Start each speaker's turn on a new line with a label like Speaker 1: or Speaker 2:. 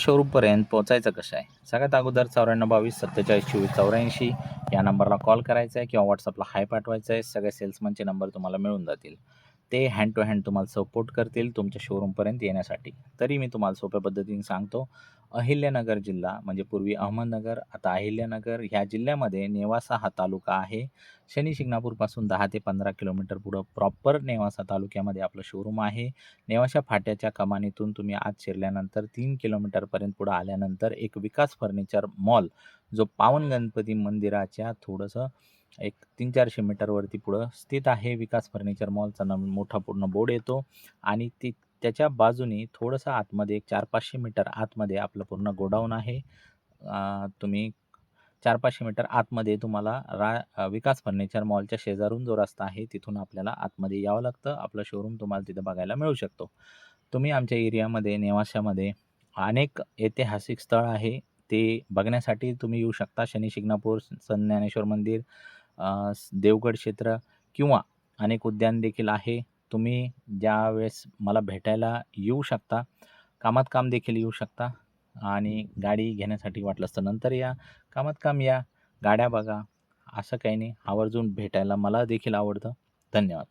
Speaker 1: शोरूमपर्यंत पोहोचायचं कसं आहे? सगळ्यात अगोदर 94 22 47 24 84 या नंबरला कॉल करायचा आहे किंवा WhatsAppला हाय पाठवायचं आहे. सगळे सेल्समनचे नंबर तुम्हाला मिळून जातील. ते हँड टू हँड तुम्हाला सपोर्ट करतील तुमच्या शोरूमपर्यंत येण्यासाठी. तरी मी तुम्हाला सोप्या पद्धतीने सांगतो. अहिल्यानगर जिल्हा म्हणजे पूर्वी अहमदनगर, आता अहिल्यानगर ह्या जिल्ह्यामध्ये नेवासा हा तालुका आहे. शनी शिंगणापूरपासून 10 ते 15 किलोमीटर पुढं प्रॉपर नेवासा तालुक्यामध्ये आपलं शोरूम आहे. नेवाशा फाट्याच्या कमानीतून तुम्ही आत शिरल्यानंतर 3 किलोमीटरपर्यंत पुढं आल्यानंतर एक विकास फर्निचर मॉल जो पावन गणपती मंदिराच्या थोडंसं एक 300-400 मीटरवरती पुढं स्थित आहे. विकास फर्निचर मॉलचा मोठा पूर्ण बोर्ड येतो आणि त्याच्या बाजूनी थोडंसं आतमध्ये एक 400-500 मीटर आतमध्ये आपलं पूर्ण गोडाऊन आहे. तुम्ही 400-500 मीटर आतमध्ये तुम्हाला विकास फर्निचर मॉलच्या शेजारून जो रस्ता आहे तिथून आपल्याला आतमध्ये यावं लागतं. आपलं शोरूम तुम्हाला तिथं बघायला मिळू शकतो. तुम्ही आमच्या एरियामध्ये नेवाशामध्ये अनेक ऐतिहासिक स्थळ आहे. ते बघण्यासाठी तुम्ही येऊ शकता. शनी शिंगणापूर, संत ज्ञानेश्वर मंदिर, देवगड क्षेत्र किंवा अनेक उद्यान देखील आहे. तुम्ही ज्यावेळेस मला भेटायला येऊ शकता, कामात काम देखील येऊ शकता आणि गाडी घेण्यासाठी वाटलंच तर नंतर या. कामात काम या, गाड्या बघा. असं काही नाही. आवर्जून भेटायला मला देखील आवडतं. धन्यवाद.